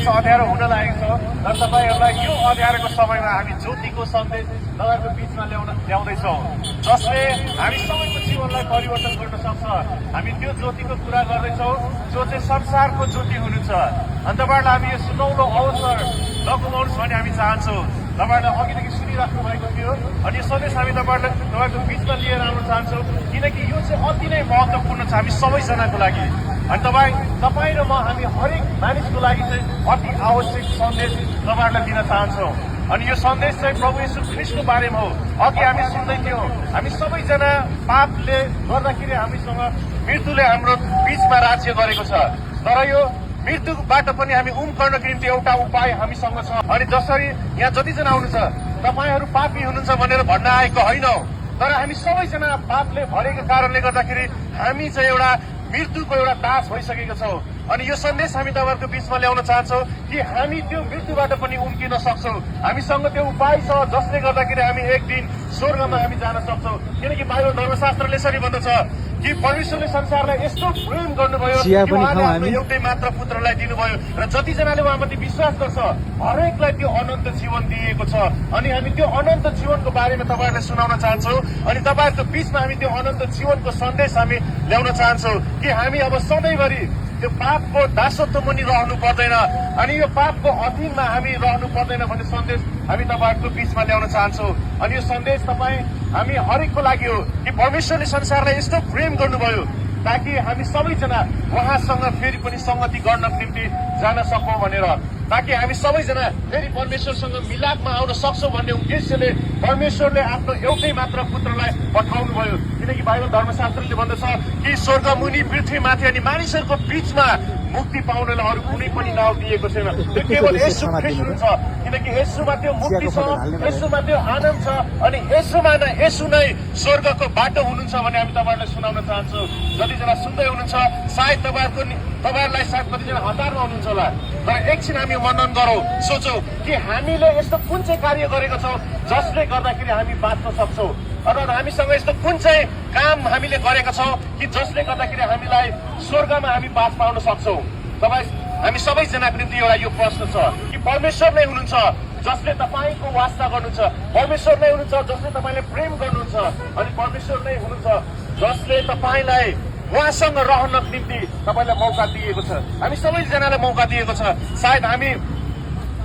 छ, अँध्यारो हुन लागेको छ। र तपाईँहरूलाई यो अँध्यारोको समयमा हामी ज्योतिको सन्देश तपाईँहरूको बिचमा ल्याउँदैछौँ, जसले हामी सबैको जीवनलाई परिवर्तन गर्न सक्छ। हामी त्यो ज्योतिको कुरा गर्दैछौँ जो चाहिँ संसारको ज्योति हुनुहुन्छ। अनि तपाईँहरूलाई हामी यो सुनौलो अवसर नगुमाउनुहोस् भन्ने हामी चाहन्छौँ। तपाईँहरूले अघिदेखि सुनिराख्नु भएको थियो अनि यो सन्देश हामी तपाईँहरूको बिचमा लिएर आउन चाहन्छौँ, किनकि यो चाहिँ अति नै महत्त्वपूर्ण छ हामी सबैजनाको लागि। अनि तपाईँ र म हामी हरेक मानिसको लागि चाहिँ अति आवश्यक सन्देश तपाईँहरूलाई दिन चाहन्छौँ। अनि यो सन्देश चाहिँ प्रभु येशू ख्रीष्टको बारेमा हो। अघि हामी सुन्दै थियौँ, हामी सबैजना पापले गर्दाखेरि हामीसँग मृत्युले हाम्रो बिचमा राज्य गरेको छ। तर यो मृत्युबाट पनि हामी उम्कनको निम्ति एउटा उपाय हामीसँग छ। अनि जसरी यहाँ जतिजना हुनुहुन्छ तपाईँहरू पापी हुनुहुन्छ भनेर भन्न आएको होइन, तर हामी सबैजना पापले भरेको कारणले गर्दाखेरि हामी चाहिँ एउटा मृत्युको एउटा दास भइसकेको छौँ। अनि यो सन्देश हामी तपाईँहरूको बिचमा ल्याउन चाहन्छौँ कि हामी त्यो मृत्युबाट पनि उम्किन सक्छौँ। हामीसँग त्यो उपाय छ जसले गर्दाखेरि हामी एक दिन स्वर्गमा हामी जान सक्छौँ। किनकि बाइबल धर्मशास्त्रले यसरी भन्दछ कि परमेश्वरले संसारलाई यस्तो प्रेम गर्नुभयो कि उहाँले आफ्नो एउटै मात्र पुत्रलाई दिनुभयो र जतिजनाले उहाँमाथि विश्वास गर्छ हरेकलाई त्यो अनन्त जीवन दिएको छ। अनि हामी त्यो अनन्त जीवनको बारेमा तपाईँहरूलाई सुनाउन चाहन्छौँ। अनि तपाईँहरूको बिचमा हामी त्यो अनन्त जीवनको सन्देश हामी ल्याउन चाहन्छौँ कि हामी अब सधैँभरि त्यो पापको दासत्व पनि रहनु पर्दैन अनि यो पापको अधीनमा हामी रहनु पर्दैन भन्ने सन्देश हामी तपाईँहरूको बिचमा ल्याउन चाहन्छौँ। अनि यो सन्देश हामी हरेकको लागि हो कि परमेश्वरले संसारलाई यस्तो प्रेम गर्नुभयो ताकि हामी सबैजना उहाँसँग फेरि पनि संगति गर्नको निम्ति जान सकौँ भनेर, ताकि हामी सबैजना फेरि परमेश्वरसँग मिलापमा आउन सक्छौँ भन्ने उद्देश्यले परमेश्वरले आफ्नो एउटै मात्र पुत्रलाई पठाउनु भयो। किनकि बाइबल धर्मशास्त्रले भन्दछ कि स्वर्ग मुनि पृथ्वीमाथि अनि मानिसहरूको बिचमा मुक्ति पाउनलाई अरू कुनै पनि नाउँ दिएको छैन, त्यो केवल येशू ख्रीष्ट हुनुहुन्छ। किनकि येशूमा त्यो मुक्ति छ, येशूमा त्यो आनन्द छ अनि येशू नै स्वर्गको बाटो हुनुहुन्छ भन्ने हामी तपाईँहरूलाई सुनाउन चाहन्छौँ। जतिजना सुन्दै हुनुहुन्छ सायद तपाईँहरूलाई सायद कतिजना हतारमा हुनुहुन्छ होला, तर एकछिन हामी मनन गरौँ, सोचौँ कि हामीले यस्तो कुन चाहिँ कार्य गरेको छौँ जसले गर्दाखेरि हामी बाँच्न सक्छौँ, अर्थात् हामीसँग यस्तो कुन चाहिँ काम हामीले गरेका छौँ कि जसले गर्दाखेरि हामीलाई स्वर्गमा हामी बास पाउन सक्छौँ। हामी सबैजनाको निम्ति एउटा यो प्रश्न छ कि परमेश्वर नै हुनुहुन्छ जसले तपाईँको वास्ता गर्नुहुन्छ, परमेश्वर नै हुनुहुन्छ जसले तपाईँलाई प्रेम गर्नुहुन्छ अनि परमेश्वर नै हुनुहुन्छ जसले तपाईँलाई उहाँसँग रहनको निम्ति तपाईँलाई मौका दिएको छ। हामी सबैजनालाई मौका दिएको छ। सायद हामी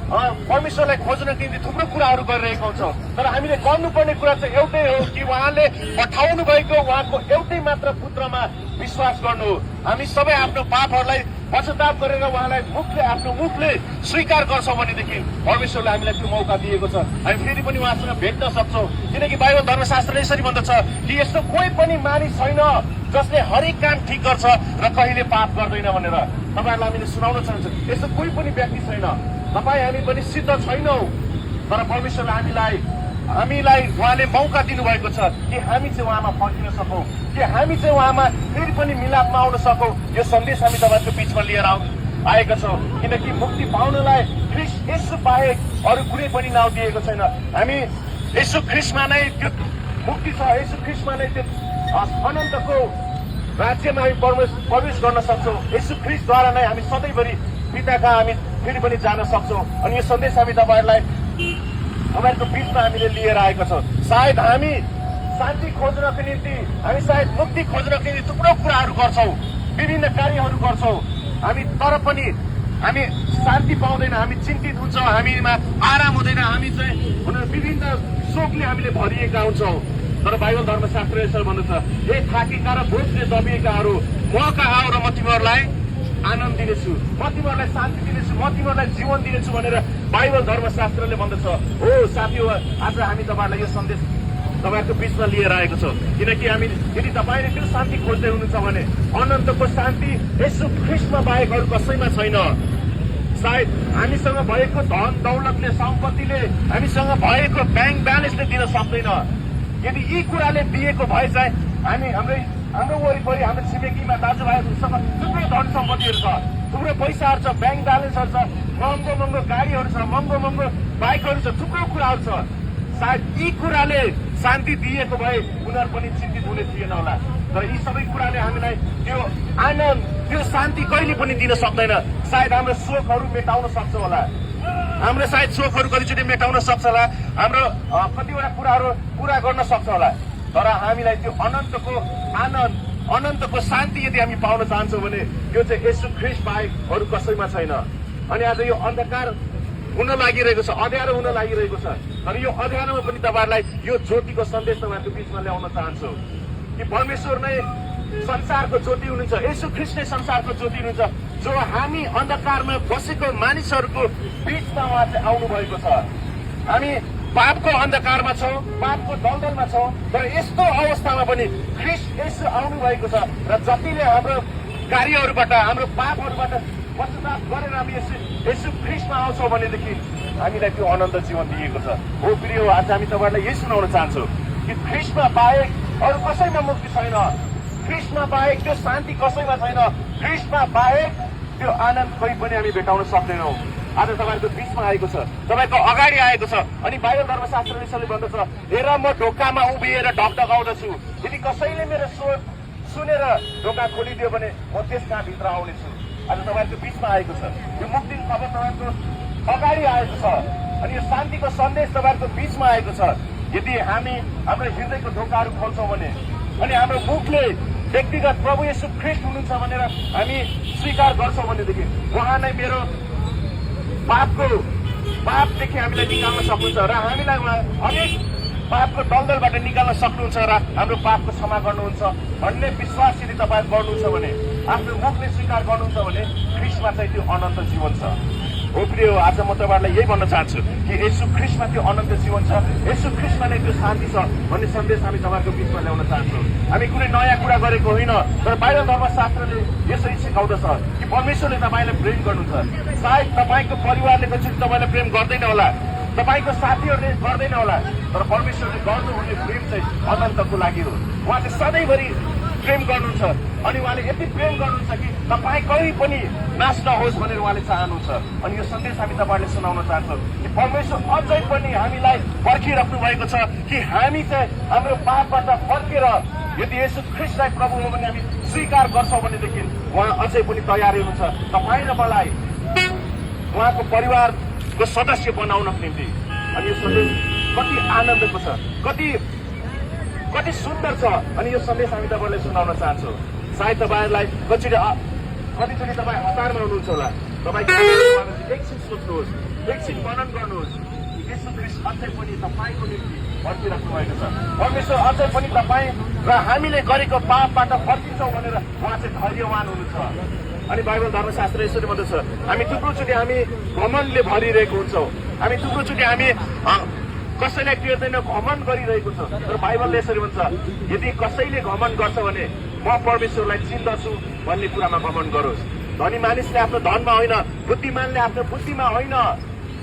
परमेश्वरलाई खोज्नको निम्ति थुप्रो कुराहरू गरिरहेका हुन्छौँ, तर हामीले गर्नुपर्ने कुरा चाहिँ एउटै हो कि उहाँले पठाउनु भएको उहाँको एउटै मात्र पुत्रमा विश्वास गर्नु। हामी सबै आफ्नो पापहरूलाई पश्चाताप गरेर उहाँलाई आफ्नो मुखले स्वीकार गर्छौँ भनेदेखि परमेश्वरले हामीलाई त्यो मौका दिएको छ, हामी फेरि पनि उहाँसँग भेट्न सक्छौँ। किनकि बाइबल धर्मशास्त्रले यसरी भन्दछ कि यस्तो कोही पनि मानिस छैन जसले हरेक काम ठिक गर्छ र कहिले पाप गर्दैन भनेर। तपाईँहरूलाई हामीले सुनाउन चाहन्छौँ यस्तो कोही पनि व्यक्ति छैन। तपाईँ हामी पनि सिद्ध छैनौँ, तर परमेश्वरले हामीलाई उहाँले मौका दिनुभएको छ कि हामी चाहिँ उहाँमा फर्किन सकौँ, कि हामी चाहिँ उहाँमा फेरि पनि मिलापमा आउन सकौँ। यो सन्देश हामी तपाईँको बिचमा लिएर आएका छौँ। किनकि मुक्ति पाउनलाई ख्रीष्ट येशू बाहेक अरू कुनै पनि नाउँ दिएको छैन। हामी येशू ख्रीष्टमा नै त्यो मुक्ति छ, येशू ख्रीष्टमा नै त्यो अनन्तको राज्यमा हामी प्रवेश गर्न सक्छौँ। येशू ख्रीष्टद्वारा नै हामी सधैँभरि पिताका हामी फेरि पनि जान सक्छौँ। अनि यो सन्देश हामी तपाईँहरूको बिचमा हामीले लिएर आएका छौँ। सायद हामी शान्ति खोज्नको निम्ति, हामी सायद मुक्ति खोज्नको निम्ति थुप्रो कुराहरू गर्छौँ, विभिन्न कार्यहरू गर्छौँ हामी, तर पनि हामी शान्ति पाउँदैन, हामी चिन्तित हुन्छौँ, हामीमा आराम हुँदैन, हामी चाहिँ विभिन्न शोकले हामीले भरिएका हुन्छौँ। तर बाइबल धर्मशास्त्र यसरी भन्दछ ए थाकेका र बोझले दबिएकाहरू म कहाँ आऊ र म तिमीहरूलाई आनन्द दिनेछु, म तिमीहरूलाई शान्ति दिनेछु, म तिमीहरूलाई जीवन दिनेछु भनेर बाइबल धर्मशास्त्रले भन्दछ। हो साथी हो, आज हामी तपाईँहरूलाई यो सन्देश तपाईँहरूको बिचमा लिएर आएको छौँ। किनकि हामी यदि तपाईँले त्यो शान्ति खोज्दै हुनुहुन्छ भने अनन्तको शान्ति येशू ख्रीष्टमा बाहेक अरू कसैमा छैन। सायद हामीसँग भएको धन दौलतले, सम्पत्तिले, हामीसँग भएको ब्याङ्क ब्यालेन्सले दिन सक्दैन। यदि यी कुराले दिएको भए चाहिँ हाम्रो वरिपरि हाम्रो छिमेकीमा दाजुभाइहरूसँग थुप्रो धन सम्पत्तिहरू छ, थुप्रो पैसाहरू छ, ब्याङ्क ब्यालेन्सहरू छ, महँगो महँगो गाडीहरू छ, महँगो महँगो बाइकहरू छ, थुप्रो कुराहरू छ। सायद यी कुराले शान्ति दिएको भए उनीहरू पनि चिन्तित हुने थिएन होला। तर यी सबै कुराले हामीलाई त्यो आनन्द त्यो शान्ति कहिले पनि दिन सक्दैन। सायद हाम्रो शोकहरू मेटाउन सक्छ होला, हाम्रो सायद शोकहरू कतिचोटि मेटाउन सक्छ होला, हाम्रो कतिवटा कुराहरू पुरा गर्न सक्छ होला, तर हामीलाई त्यो अनन्तको आनन्द, अनन्तको शान्ति यदि हामी पाउन चाहन्छौँ भने यो चाहिँ येशू ख्रीष्ट बाहेक अरू कसैमा छैन। अनि आज यो अन्धकार हुन लागिरहेको छ, अँध्यारो हुन लागिरहेको छ, अनि यो अँध्यारोमा पनि तपाईँहरूलाई यो ज्योतिको सन्देश तपाईँहरूको बिचमा ल्याउन चाहन्छु कि परमेश्वर नै संसारको ज्योति हुनुहुन्छ, येशू ख्रीष्ट नै संसारको ज्योति हुनुहुन्छ, जो हामी अन्धकारमा बसेको मानिसहरूको बिचमा उहाँ चाहिँ आउनु भएको छ। हामी पापको अन्धकारमा छौँ, पापको दलदलमा छौँ, तर यस्तो अवस्थामा पनि ख्रीष्ट येशू आउनु भएको छ र जतिले हाम्रो कार्यहरूबाट, हाम्रो पापहरूबाट पश्चाताप गरेर हामी येशू ख्रीष्टमा आउँछौँ भनेदेखि हामीलाई त्यो अनन्त जीवन दिएको छ। हो प्रिय, आज हामी तपाईँहरूलाई यही सुनाउन चाहन्छौँ कि ख्रीष्टमा बाहेक अरू कसैमा मुक्ति छैन, ख्रीष्टमा बाहेक त्यो शान्ति कसैमा छैन, ख्रीष्टमा बाहेक त्यो आनन्द कहीँ पनि हामी भेटाउन सक्दैनौँ। आज तपाईँहरूको बिचमा आएको छ, तपाईँको अगाडि आएको छ, अनि बाइबल धर्मशास्त्रले यसरी भन्दछ, हेर म ढोकामा उभिएर ढकढकाउँदछु, यदि कसैले मेरो स्वर सुनेर ढोका खोलिदियो भने म त्यस कहाँ भित्र आउनेछु। आज तपाईँहरूको बिचमा आएको छ, यो मुक्ति खबर तपाईँहरूको अगाडि आएको छ, अनि यो शान्तिको सन्देश तपाईँहरूको बिचमा आएको छ। यदि हामी हाम्रो हृदयको ढोकाहरू खोल्छौँ भने अनि हाम्रो मुखले व्यक्तिगत प्रभु येशू ख्रीष्ट हुनुहुन्छ भनेर हामी स्वीकार गर्छौँ भनेदेखि उहाँ नै मेरो पापदेखि हामीलाई निकाल्न सक्नुहुन्छ र हामीलाई उहाँ अनेक पापको दलदलबाट निकाल्न सक्नुहुन्छ र हाम्रो पापको क्षमा गर्नुहुन्छ भन्ने विश्वास यदि तपाईँ गर्नुहुन्छ भने, आफ्नो मुखले स्वीकार गर्नुहुन्छ भने ख्रीष्टमा चाहिँ त्यो अनन्त जीवन छ। हो प्रिय, आज म तपाईँहरूलाई यही भन्न चाहन्छु कि येशू ख्रीष्टमा त्यो अनन्त जीवन छ, येशू ख्रीष्टमा नै त्यो शान्ति छ भन्ने सन्देश हामी तपाईँहरूको बिचमा ल्याउन चाहन्छौँ। हामी कुनै नयाँ कुरा गरेको होइन, तर बाइबल धर्मशास्त्रले यसरी सिकाउँदछ कि परमेश्वरले तपाईँलाई प्रेम गर्नुहुन्छ। सायद तपाईँको परिवारले कसरी तपाईँलाई प्रेम गर्दैन होला, तपाईँको साथीहरूले गर्दैन होला, तर परमेश्वरले गर्नुहुने प्रेम चाहिँ अनन्तको लागि हो। उहाँ चाहिँ सधैँभरि प्रेम गर्नुहुन्छ, अनि उहाँले यति प्रेम गर्नुहुन्छ कि तपाईँ कहीँ पनि नाश नहोस् भनेर उहाँले चाहनुहुन्छ। अनि यो सन्देश हामी तपाईँहरूले सुनाउन चाहन्छौँ कि परमेश्वर अझै पनि हामीलाई पर्खिराख्नु भएको छ कि हामी चाहिँ हाम्रो पापबाट फर्केर यदि येशू ख्रीष्टलाई प्रभु हो भने हामी स्वीकार गर्छौँ भनेदेखि उहाँ अझै पनि तयारी हुनुहुन्छ तपाईँ र मलाई उहाँको परिवारको सदस्य बनाउनको निम्ति। अनि यो सन्देश कति आनन्दको छ, कति सुन्दर छ, अनि यो सन्देश हामी तपाईँलाई सुनाउन चाहन्छौँ। सायद तपाईँहरूलाई कतिचोटि तपाईँ हतारमा हुनुहुन्छ होला, तपाईँको एकछिन सोच्नुहोस्, एकछिन वर्णन गर्नुहोस्, येशू ख्रीष्ट अझै पनि तपाईँको निम्ति पर्खिराख्नु भएको छ। परमेश्वर अझै पनि तपाईँ र हामीले गरेको पापबाट फर्किन्छौँ भनेर उहाँ चाहिँ धैर्यवान हुनुहुन्छ। अनि बाइबल धर्मशास्त्र यसरी भन्दछ, हामी थुप्रोचोटि हामी घमण्डले भरिरहेको हुन्छौँ, हामी थुप्रोचोटि हामी कसैलाई टेर्दैन घमण्ड गरिरहेको छ, तर बाइबलले यसरी भन्छ, यदि कसैले घमण्ड गर्छ भने म परमेश्वरलाई चिन्दछु भन्ने कुरामा घमण्ड गरोस्। धनी मानिसले आफ्नो धनमा होइन, बुद्धिमानले आफ्नो बुद्धिमा होइन,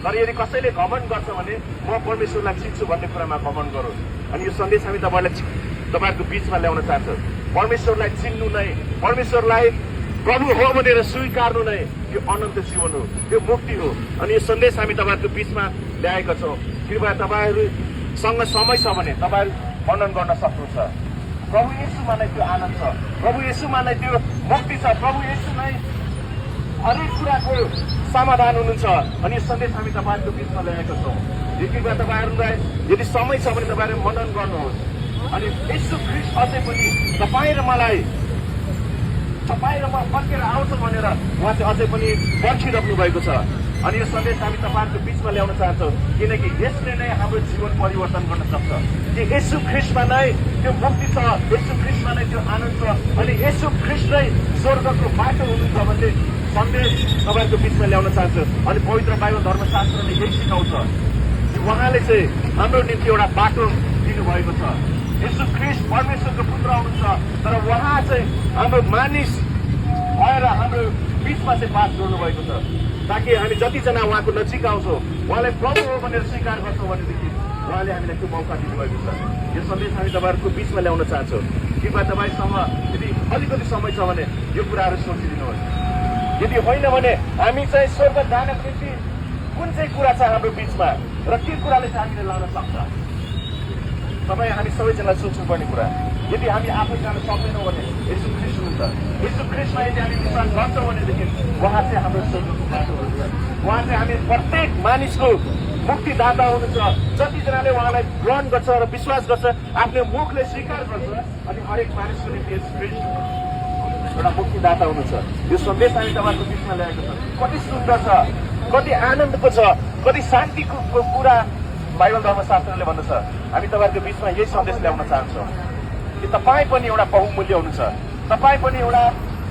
तर यदि कसैले घमण्ड गर्छ भने म परमेश्वरलाई चिन्छु भन्ने कुरामा घमण्ड गरोस्। अनि यो सन्देश हामी तपाईँहरूको बिचमा ल्याउन चाहन्छौँ। परमेश्वरलाई चिन्नु नै, परमेश्वरलाई प्रभु हो भनेर स्वीकार्नु नै यो अनन्त जीवन हो, यो मुक्ति हो। अनि यो सन्देश हामी तपाईँहरूको बिचमा ल्याएका छौँ। कृपया तपाईँहरूसँग समय छ भने तपाईँहरू वर्णन गर्न सक्नुहुन्छ। प्रभु येशूमा नै त्यो आनन्द छ, प्रभु येशूमा नै त्यो मुक्ति छ, प्रभु येशू नै हरेक कुराको समाधान हुनुहुन्छ। अनि यो सन्देश हामी तपाईँहरूको बिचमा ल्याएका छौँ। कृपया तपाईँहरूलाई यदि समय छ भने तपाईँहरू मनन गर्नुहोस्। अनि येशू ख्रीष्ट अझै पनि तपाईँ र म फर्केर आउँछ भनेर उहाँ चाहिँ अझै पनि पर्खिराख्नु भएको छ। अनि यो सन्देश हामी तपाईँहरूको बिचमा ल्याउन चाहन्छौँ, किनकि यसले नै हाम्रो जीवन परिवर्तन गर्न सक्छ कि येशू ख्रीष्टमा नै त्यो मुक्ति छ, येशू ख्रीष्टमा नै त्यो आनन्द छ, अनि येशू ख्रीष्ट नै स्वर्गको बाटो हुनुहुन्छ भन्ने सन्देश तपाईँहरूको बिचमा ल्याउन चाहन्छु। अनि पवित्र बाइबल धर्मशास्त्रले यही सिकाउँछ कि उहाँले चाहिँ हाम्रो निम्ति एउटा बाटो दिनुभएको छ। येशू ख्रीष्ट परमेश्वरको पुत्र हुनुहुन्छ, तर उहाँ चाहिँ हाम्रो मानिस भएर हाम्रो बिचमा चाहिँ बास गर्नुभएको छ, ताकि हामी जतिजना उहाँको नजिक आउँछौँ, उहाँलाई प्रभु हो भनेर स्वीकार गर्छौँ भनेदेखि उहाँले हामीलाई त्यो मौका दिनुभएको छ। यो सन्देश हामी तपाईँहरूको बिचमा ल्याउन चाहन्छौँ। कृपया तपाईँसँग यदि अलिकति समय छ भने यो कुराहरू सोचिदिनुहोस्। यदि होइन भने हामी चाहिँ स्वर्ग जानको निम्ति कुन चाहिँ कुरा छ हाम्रो बिचमा र के कुराले चाहिँ हामीले लान सक्छ, तपाईँ हामी सबैजनालाई सोच्नुपर्ने कुरा। यदि हामी आफै जान सक्दैनौँ भने यीशु ख्रीष्ट हुनुहुन्छ। यीशु ख्रीष्टमा यदि हामी विश्वास गर्छौँ भनेदेखि उहाँ चाहिँ हाम्रो स्वर्गको बाटो हुनुहुन्छ। उहाँ चाहिँ हामी प्रत्येक मानिसको मुक्तिदाता हुनुहुन्छ। जतिजनाले उहाँलाई ग्रहण गर्छ र विश्वास गर्छ, आफ्नो मुखले स्वीकार गर्छ, अनि हरेक मानिसको निम्ति यीशु ख्रीष्ट एउटा मुक्तिदाता हुनुहुन्छ। यो सन्देश हामी तपाईँको बिचमा ल्याएको छ। कति सुन्दर छ, कति आनन्दको छ, कति शान्तिको कुरा बाइबल धर्मशास्त्रले भन्दछ। हामी तपाईँहरूको बिचमा यही सन्देश ल्याउन चाहन्छौँ कि तपाईँ पनि एउटा बहुमूल्य हुनुहुन्छ। तपाईँ पनि एउटा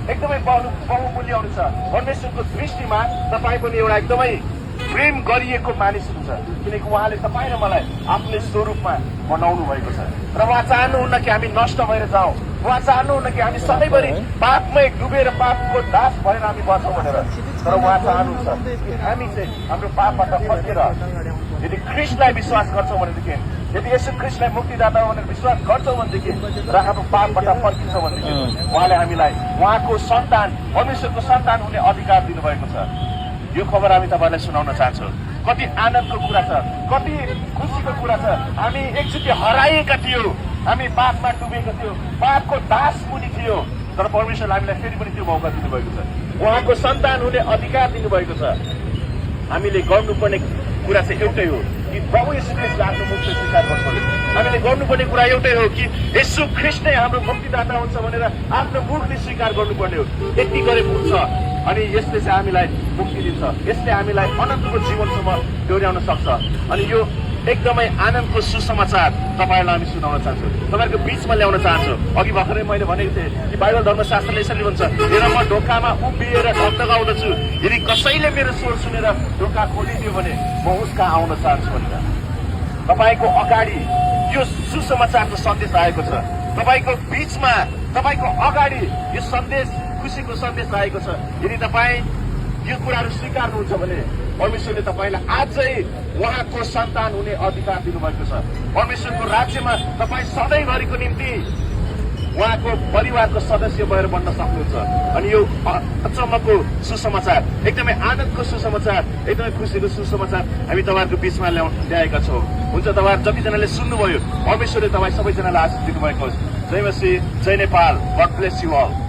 एकदमै बहुमूल्य हुनुहुन्छ। परमेश्वरको दृष्टिमा तपाईँ पनि एउटा एकदमै प्रेम गरिएको मानिस हुनुहुन्छ, किनकि उहाँले तपाईँ र मलाई आफ्नो स्वरूपमा बनाउनु भएको छ। र उहाँ चाहनुहुन्न कि हामी नष्ट भएर जाउँ। उहाँ चाहनुहुन्न कि हामी सधैँभरि पापमै डुबेर पापको दास भएर हामी बन्छौँ भनेर। तर उहाँ चाहनुहुन्छ कि हामी चाहिँ हाम्रो पापबाट फर्केर यदि ख्रीष्टलाई विश्वास गर्छौँ भनेदेखि, यदि यसो ख्रीष्टलाई मुक्तिदाता भनेर विश्वास गर्छौँ भनेदेखि र हाम्रो पापबाट फर्किन्छौँ भनेदेखि उहाँले हामीलाई उहाँको सन्तान, परमेश्वरको सन्तान हुने अधिकार दिनुभएको छ। यो खबर हामी तपाईँलाई सुनाउन चाहन्छौँ। कति आनन्दको कुरा छ, कति खुसीको कुरा छ। हामी एकचोटि हराएका थियौँ, हामी पापमा डुबेका थियौँ, पापको दास मुनि थियो, तर परमेश्वरले हामीलाई फेरि पनि त्यो मौका दिनुभएको छ। उहाँको सन्तान हुने अधिकार दिनुभएको छ। हामीले गर्नुपर्ने कुरा चाहिँ एउटै हो कि प्रभु येशू ख्रीष्टलाई आफ्नो मुखले स्वीकार गर्नुपर्ने। हामीले गर्नुपर्ने कुरा एउटै हो कि येशू ख्रीष्ट नै हाम्रो मुक्तिदाता हुन्छ भनेर आफ्नो मुखले स्वीकार गर्नुपर्ने हो। यति गरे हुन्छ, अनि यसले चाहिँ हामीलाई मुक्ति दिन्छ। यसले हामीलाई अनन्तको जीवनसम्म डोर्याउन सक्छ। अनि यो एकदमै आनन्दको सुसमाचार तपाईँहरूलाई हामी सुनाउन चाहन्छौँ, तपाईँहरूको बिचमा ल्याउन चाहन्छौँ। अघि भर्खरै मैले भनेको थिएँ कि बाइबल धर्मशास्त्रले यसरी भन्छ, हेर म ढोकामा उभिएर ढकढकाउँदछु, यदि कसैले मेरो स्वर सुनेर ढोका खोलिदियो भने म उसका आउन चाहन्छु भनेर। तपाईँको अगाडि यो सुसमाचारको सन्देश आएको छ। तपाईँको बिचमा, तपाईँको अगाडि यो सन्देश, खुसीको सन्देश आएको छ। यदि तपाईँ यो कुराहरू स्वीकार्नुहुन्छ भने परमेश्वरले तपाईँलाई आजै उहाँको सन्तान हुने अधिकार दिनुभएको छ। परमेश्वरको राज्यमा तपाईँ सधैँभरिको निम्ति उहाँको परिवारको सदस्य भएर बन्न सक्नुहुन्छ। अनि यो अचम्मको सुसमाचार, एकदमै आनन्दको सुसमाचार, एकदमै खुसीको सुसमाचार हामी तपाईँहरूको बिचमा ल्याएका छौँ। हुन्छ, तपाईँहरू जतिजनाले सुन्नुभयो, परमेश्वरले तपाईँ सबैजनालाई आशिष दिनुभएको होस्। जय मसीह, जय Nepal, God bless you all.